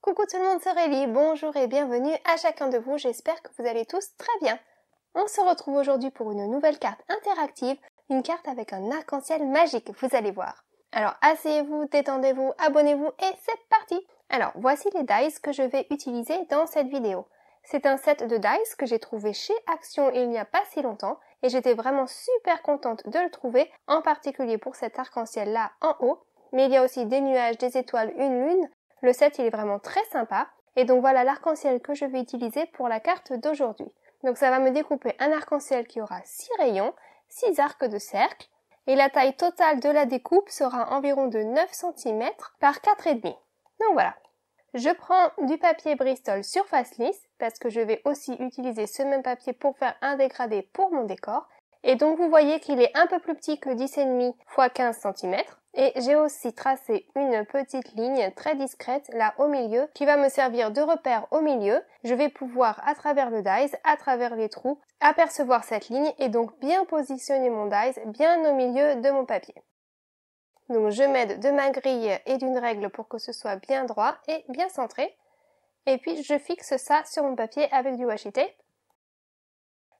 Coucou tout le monde, c'est Aurélie, bonjour et bienvenue à chacun de vous, j'espère que vous allez tous très bien. On se retrouve aujourd'hui pour une nouvelle carte interactive, une carte avec un arc-en-ciel magique, vous allez voir. Alors asseyez-vous, détendez-vous, abonnez-vous et c'est parti. Alors voici les dice que je vais utiliser dans cette vidéo. C'est un set de dice que j'ai trouvé chez Action il n'y a pas si longtemps et j'étais vraiment super contente de le trouver, en particulier pour cet arc-en-ciel là en haut. Mais il y a aussi des nuages, des étoiles, une lune. Le set il est vraiment très sympa et donc voilà l'arc-en-ciel que je vais utiliser pour la carte d'aujourd'hui. Donc ça va me découper un arc-en-ciel qui aura 6 rayons, 6 arcs de cercle et la taille totale de la découpe sera environ de 9 cm par 4,5. Donc voilà. Je prends du papier Bristol surface lisse parce que je vais aussi utiliser ce même papier pour faire un dégradé pour mon décor. Et donc vous voyez qu'il est un peu plus petit que 10,5 x 15 cm. Et j'ai aussi tracé une petite ligne très discrète là au milieu qui va me servir de repère au milieu. Je vais pouvoir à travers le dice, à travers les trous, apercevoir cette ligne et donc bien positionner mon dice bien au milieu de mon papier. Donc je m'aide de ma grille et d'une règle pour que ce soit bien droit et bien centré. Et puis je fixe ça sur mon papier avec du washi tape.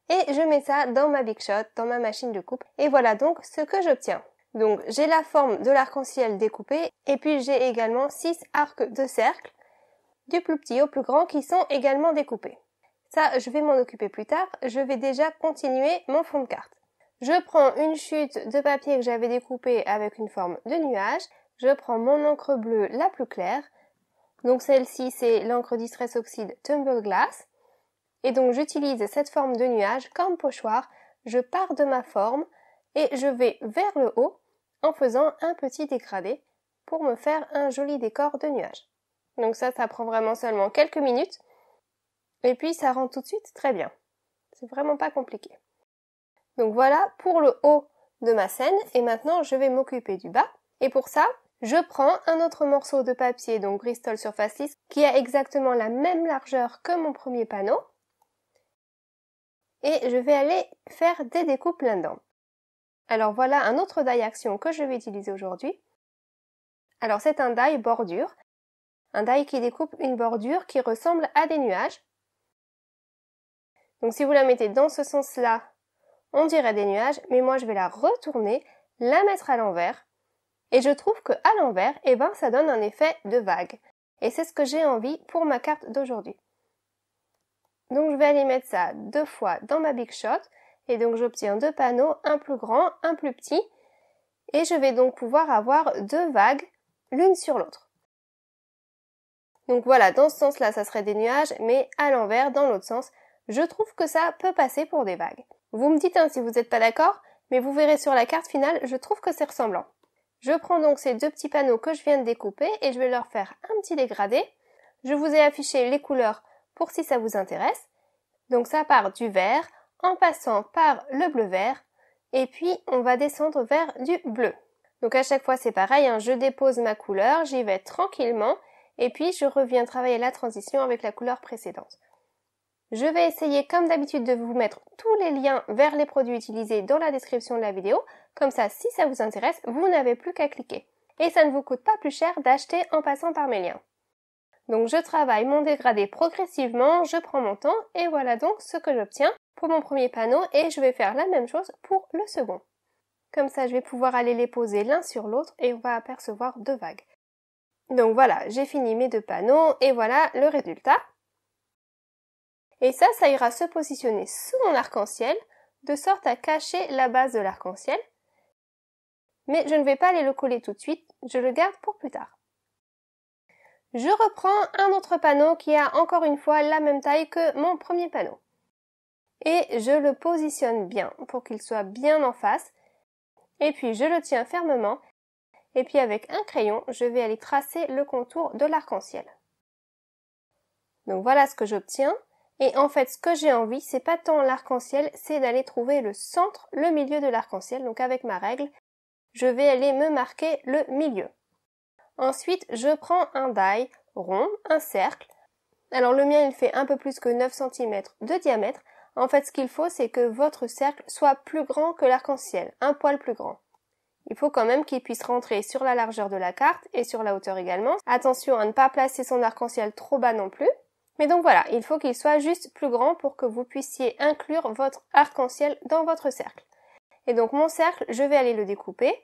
Et je mets ça dans ma Big Shot, dans ma machine de coupe. Et voilà donc ce que j'obtiens. Donc j'ai la forme de l'arc-en-ciel découpé et puis j'ai également 6 arcs de cercle, du plus petit au plus grand qui sont également découpés. Ça, je vais m'en occuper plus tard, je vais déjà continuer mon fond de carte. Je prends une chute de papier que j'avais découpée avec une forme de nuage, je prends mon encre bleue la plus claire, donc celle-ci c'est l'encre Distress Oxide Tumble Glass, et donc j'utilise cette forme de nuage comme pochoir, je pars de ma forme, et je vais vers le haut en faisant un petit dégradé pour me faire un joli décor de nuages. Donc ça prend vraiment seulement quelques minutes et puis ça rend tout de suite très bien. C'est vraiment pas compliqué. Donc voilà pour le haut de ma scène et maintenant je vais m'occuper du bas. Et pour ça, je prends un autre morceau de papier, donc Bristol Surface Lisse, qui a exactement la même largeur que mon premier panneau. Et je vais aller faire des découpes là-dedans. Alors voilà un autre die action que je vais utiliser aujourd'hui. Alors c'est un die bordure, un die qui découpe une bordure qui ressemble à des nuages. Donc si vous la mettez dans ce sens-là, on dirait des nuages, mais moi je vais la retourner, la mettre à l'envers, et je trouve que à l'envers, ça donne un effet de vague. Et c'est ce que j'ai envie pour ma carte d'aujourd'hui. Donc je vais aller mettre ça 2 fois dans ma Big Shot. Et donc j'obtiens 2 panneaux, un plus grand, un plus petit. Et je vais donc pouvoir avoir 2 vagues, l'une sur l'autre. Donc voilà, dans ce sens-là, ça serait des nuages, mais à l'envers, dans l'autre sens, je trouve que ça peut passer pour des vagues. Vous me dites si vous n'êtes pas d'accord, mais vous verrez sur la carte finale, je trouve que c'est ressemblant. Je prends donc ces 2 petits panneaux que je viens de découper et je vais leur faire un petit dégradé. Je vous ai affiché les couleurs pour si ça vous intéresse. Donc ça part du vert, en passant par le bleu-vert, et puis on va descendre vers du bleu. Donc à chaque fois c'est pareil, je dépose ma couleur, j'y vais tranquillement, et puis je reviens travailler la transition avec la couleur précédente. Je vais essayer comme d'habitude de vous mettre tous les liens vers les produits utilisés dans la description de la vidéo, comme ça si ça vous intéresse, vous n'avez plus qu'à cliquer. Et ça ne vous coûte pas plus cher d'acheter en passant par mes liens. Donc je travaille mon dégradé progressivement, je prends mon temps, et voilà donc ce que j'obtiens pour mon premier panneau et je vais faire la même chose pour le second. Comme ça, je vais pouvoir aller les poser l'un sur l'autre et on va apercevoir 2 vagues. Donc voilà, j'ai fini mes 2 panneaux et voilà le résultat. Et ça ira se positionner sous mon arc-en-ciel de sorte à cacher la base de l'arc-en-ciel. Mais je ne vais pas aller le coller tout de suite, je le garde pour plus tard. Je reprends un autre panneau qui a encore une fois la même taille que mon premier panneau. Et je le positionne bien pour qu'il soit bien en face. Et puis je le tiens fermement. Et puis avec un crayon, je vais aller tracer le contour de l'arc-en-ciel. Donc voilà ce que j'obtiens. Et en fait, ce que j'ai envie, c'est pas tant l'arc-en-ciel, c'est d'aller trouver le centre, le milieu de l'arc-en-ciel. Donc avec ma règle, je vais aller me marquer le milieu. Ensuite, je prends un die rond, un cercle. Alors le mien, il fait un peu plus que 9 cm de diamètre. En fait, ce qu'il faut, c'est que votre cercle soit plus grand que l'arc-en-ciel, un poil plus grand. il faut quand même qu'il puisse rentrer sur la largeur de la carte et sur la hauteur également. Attention à ne pas placer son arc-en-ciel trop bas non plus. Mais donc voilà, il faut qu'il soit juste plus grand pour que vous puissiez inclure votre arc-en-ciel dans votre cercle. Et donc mon cercle, je vais aller le découper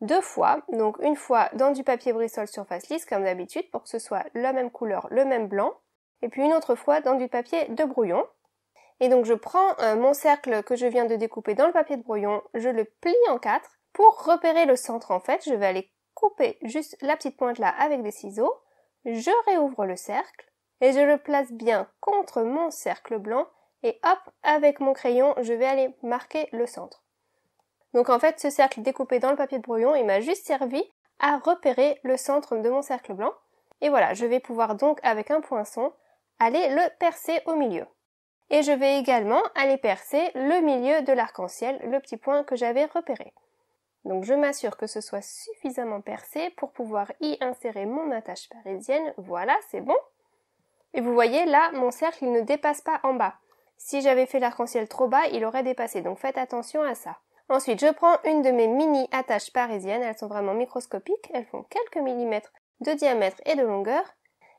2 fois, donc une fois dans du papier Bristol surface lisse comme d'habitude pour que ce soit la même couleur, le même blanc, et puis une autre fois dans du papier de brouillon. Et donc je prends mon cercle que je viens de découper dans le papier de brouillon, je le plie en 4. Pour repérer le centre en fait, je vais aller couper juste la petite pointe là avec des ciseaux, je réouvre le cercle et je le place bien contre mon cercle blanc et hop, avec mon crayon, je vais aller marquer le centre. Donc en fait, ce cercle découpé dans le papier de brouillon, il m'a juste servi à repérer le centre de mon cercle blanc. Et voilà, je vais pouvoir donc avec un poinçon aller le percer au milieu. Et je vais également aller percer le milieu de l'arc-en-ciel, le petit point que j'avais repéré. Donc je m'assure que ce soit suffisamment percé pour pouvoir y insérer mon attache parisienne. Voilà, c'est bon. Et vous voyez là, mon cercle il ne dépasse pas en bas. Si j'avais fait l'arc-en-ciel trop bas, il aurait dépassé, donc faites attention à ça. Ensuite, je prends une de mes mini attaches parisiennes, elles sont vraiment microscopiques, elles font quelques millimètres de diamètre et de longueur,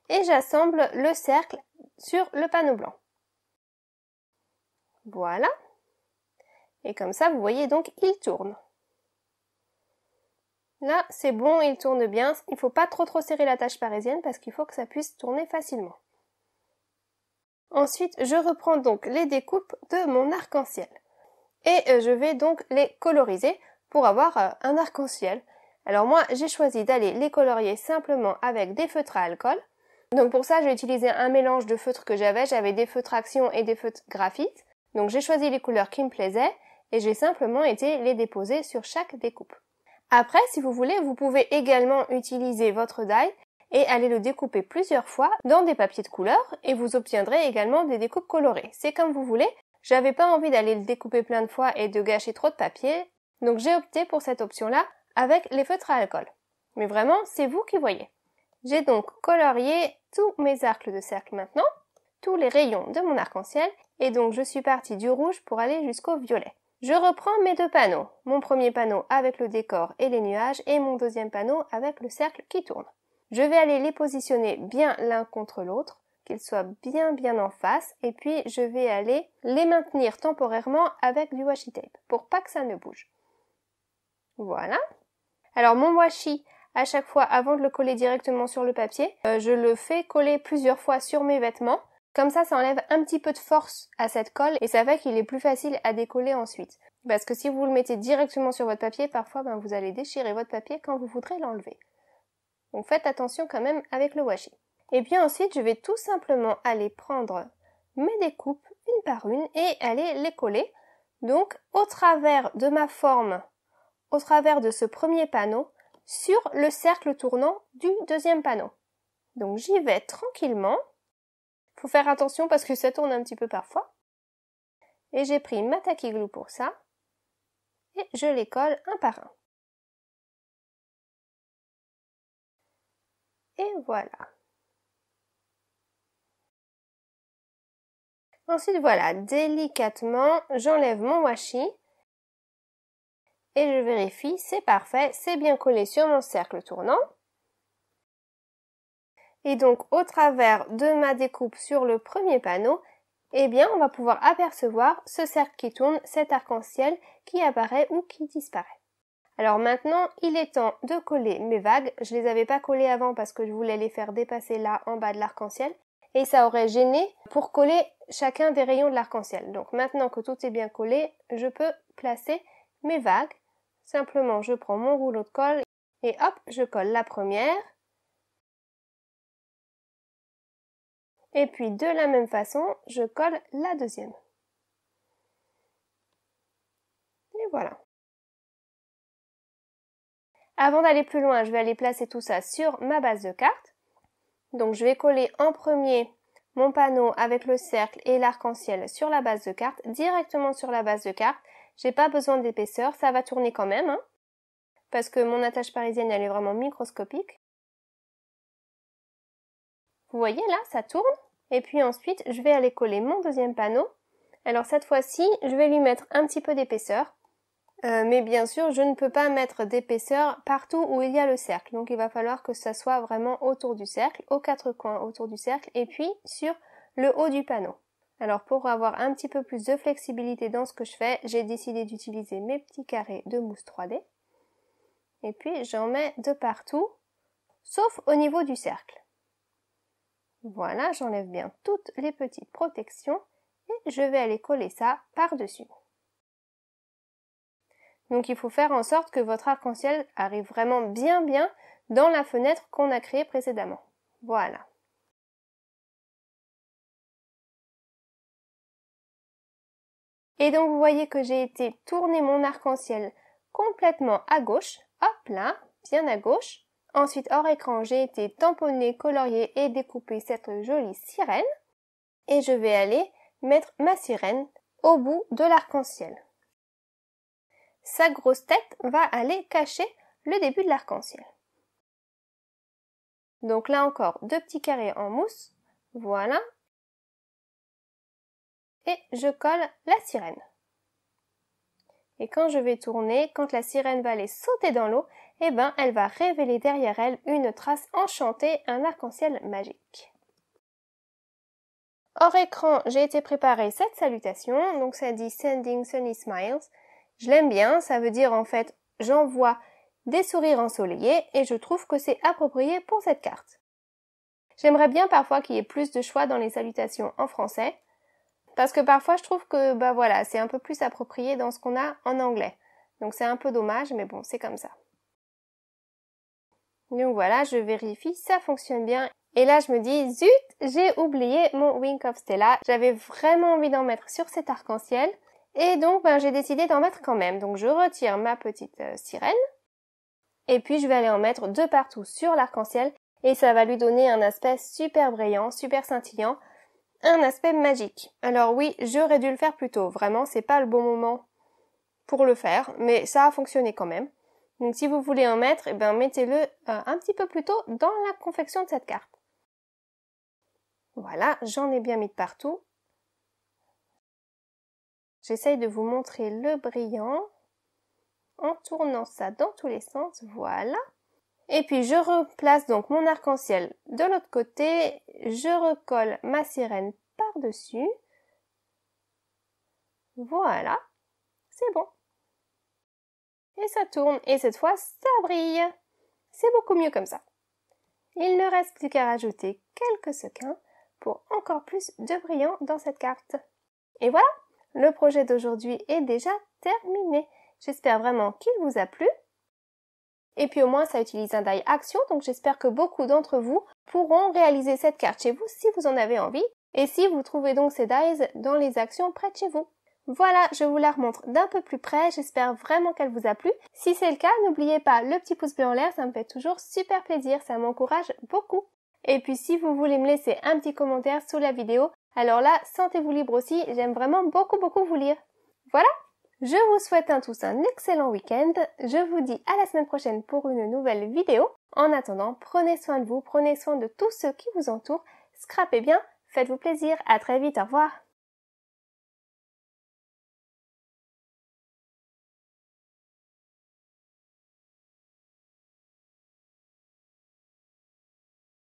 et j'assemble le cercle sur le panneau blanc. Voilà. Et comme ça, vous voyez donc, il tourne. Là, c'est bon, il tourne bien. Il ne faut pas trop serrer l'attache parisienne parce qu'il faut que ça puisse tourner facilement. Ensuite, je reprends donc les découpes de mon arc-en-ciel. Et je vais donc les coloriser pour avoir un arc-en-ciel. Alors moi, j'ai choisi d'aller les colorier simplement avec des feutres à alcool. Donc pour ça, j'ai utilisé un mélange de feutres que j'avais des feutres action et des feutres graphite. Donc j'ai choisi les couleurs qui me plaisaient et j'ai simplement été les déposer sur chaque découpe. Après, si vous voulez, vous pouvez également utiliser votre die et aller le découper plusieurs fois dans des papiers de couleur et vous obtiendrez également des découpes colorées. C'est comme vous voulez. J'avais pas envie d'aller le découper plein de fois et de gâcher trop de papier, donc j'ai opté pour cette option-là avec les feutres à alcool. Mais vraiment, c'est vous qui voyez. J'ai donc colorié tous mes arcs de cercle maintenant, tous les rayons de mon arc-en-ciel, et donc je suis partie du rouge pour aller jusqu'au violet. Je reprends mes 2 panneaux, mon premier panneau avec le décor et les nuages et mon deuxième panneau avec le cercle qui tourne. Je vais aller les positionner bien l'un contre l'autre, qu'ils soient bien en face, et puis je vais aller les maintenir temporairement avec du washi tape pour pas que ça ne bouge. Voilà. Alors mon washi, à chaque fois avant de le coller directement sur le papier, je le fais coller plusieurs fois sur mes vêtements. Comme ça enlève un petit peu de force à cette colle et ça fait qu'il est plus facile à décoller ensuite. Parce que si vous le mettez directement sur votre papier, parfois vous allez déchirer votre papier quand vous voudrez l'enlever. Donc faites attention quand même avec le washi. Et puis ensuite, je vais tout simplement aller prendre mes découpes une par une et aller les coller. Donc au travers de ma forme, au travers de ce premier panneau, sur le cercle tournant du deuxième panneau. Donc j'y vais tranquillement. Faut faire attention parce que ça tourne un petit peu parfois. Et j'ai pris ma tacky glue pour ça. Et je les colle un par un. Et voilà. Ensuite, voilà, délicatement, j'enlève mon washi. Et je vérifie, c'est parfait, c'est bien collé sur mon cercle tournant. Et donc, au travers de ma découpe sur le premier panneau, eh bien, on va pouvoir apercevoir ce cercle qui tourne, cet arc-en-ciel qui apparaît ou qui disparaît. Alors maintenant, il est temps de coller mes vagues. Je les avais pas collées avant parce que je voulais les faire dépasser là, en bas de l'arc-en-ciel. Et ça aurait gêné pour coller chacun des rayons de l'arc-en-ciel. Donc maintenant que tout est bien collé, je peux placer mes vagues. Simplement, je prends mon rouleau de colle et hop, je colle la première. Et puis de la même façon, je colle la deuxième. Et voilà. Avant d'aller plus loin, je vais aller placer tout ça sur ma base de carte. Donc je vais coller en premier mon panneau avec le cercle et l'arc-en-ciel sur la base de carte, directement sur la base de carte. J'ai pas besoin d'épaisseur, ça va tourner quand même, hein, parce que mon attache parisienne elle est vraiment microscopique. Vous voyez là, ça tourne. Et puis ensuite, je vais aller coller mon deuxième panneau. Alors cette fois-ci, je vais lui mettre un petit peu d'épaisseur. Mais bien sûr, je ne peux pas mettre d'épaisseur partout où il y a le cercle. Donc il va falloir que ça soit vraiment autour du cercle, aux quatre coins autour du cercle et puis sur le haut du panneau. Alors pour avoir un petit peu plus de flexibilité dans ce que je fais, j'ai décidé d'utiliser mes petits carrés de mousse 3D. Et puis j'en mets de partout, sauf au niveau du cercle. Voilà, j'enlève bien toutes les petites protections et je vais aller coller ça par-dessus. Donc il faut faire en sorte que votre arc-en-ciel arrive vraiment bien dans la fenêtre qu'on a créée précédemment. Voilà. Et donc vous voyez que j'ai été tourner mon arc-en-ciel complètement à gauche, hop là, bien à gauche. Ensuite hors écran, j'ai été tamponner, colorier et découper cette jolie sirène. Et je vais aller mettre ma sirène au bout de l'arc-en-ciel. Sa grosse tête va aller cacher le début de l'arc-en-ciel. Donc là encore, 2 petits carrés en mousse, voilà. Et je colle la sirène. Et quand je vais tourner, quand la sirène va aller sauter dans l'eau, eh ben, elle va révéler derrière elle une trace enchantée, un arc-en-ciel magique. Hors écran, j'ai été préparer cette salutation, donc ça dit Sending Sunny Smiles. Je l'aime bien, ça veut dire en fait j'envoie des sourires ensoleillés et je trouve que c'est approprié pour cette carte. J'aimerais bien parfois qu'il y ait plus de choix dans les salutations en français, parce que parfois je trouve que voilà, c'est un peu plus approprié dans ce qu'on a en anglais. Donc c'est un peu dommage, mais bon, c'est comme ça. Donc voilà, je vérifie, ça fonctionne bien. Et là, je me dis, zut, j'ai oublié mon Wink of Stella. J'avais vraiment envie d'en mettre sur cet arc-en-ciel. Et donc, j'ai décidé d'en mettre quand même. Donc, je retire ma petite sirène. Et puis, je vais aller en mettre de partout sur l'arc-en-ciel. Et ça va lui donner un aspect super brillant, super scintillant. Un aspect magique. Alors oui, j'aurais dû le faire plus tôt. Vraiment, c'est pas le bon moment pour le faire. Mais ça a fonctionné quand même. Donc, si vous voulez en mettre, mettez-le un petit peu plus tôt dans la confection de cette carte. Voilà, j'en ai bien mis de partout. J'essaye de vous montrer le brillant en tournant ça dans tous les sens, voilà. Et puis je replace donc mon arc-en-ciel de l'autre côté, je recolle ma sirène par-dessus. Voilà, c'est bon. Et ça tourne, et cette fois ça brille. C'est beaucoup mieux comme ça. Il ne reste plus qu'à rajouter quelques sequins pour encore plus de brillant dans cette carte. Et voilà, le projet d'aujourd'hui est déjà terminé. J'espère vraiment qu'il vous a plu. Et puis au moins ça utilise un die action, donc j'espère que beaucoup d'entre vous pourront réaliser cette carte chez vous si vous en avez envie. Et si vous trouvez donc ces dies dans les actions près de chez vous. Voilà, je vous la remontre d'un peu plus près, j'espère vraiment qu'elle vous a plu. Si c'est le cas, n'oubliez pas le petit pouce bleu en l'air, ça me fait toujours super plaisir, ça m'encourage beaucoup. Et puis si vous voulez me laisser un petit commentaire sous la vidéo, alors là, sentez-vous libre aussi, j'aime vraiment beaucoup vous lire. Voilà, je vous souhaite à tous un excellent week-end, je vous dis à la semaine prochaine pour une nouvelle vidéo. En attendant, prenez soin de vous, prenez soin de tous ceux qui vous entourent, scrapez bien, faites-vous plaisir, à très vite, au revoir.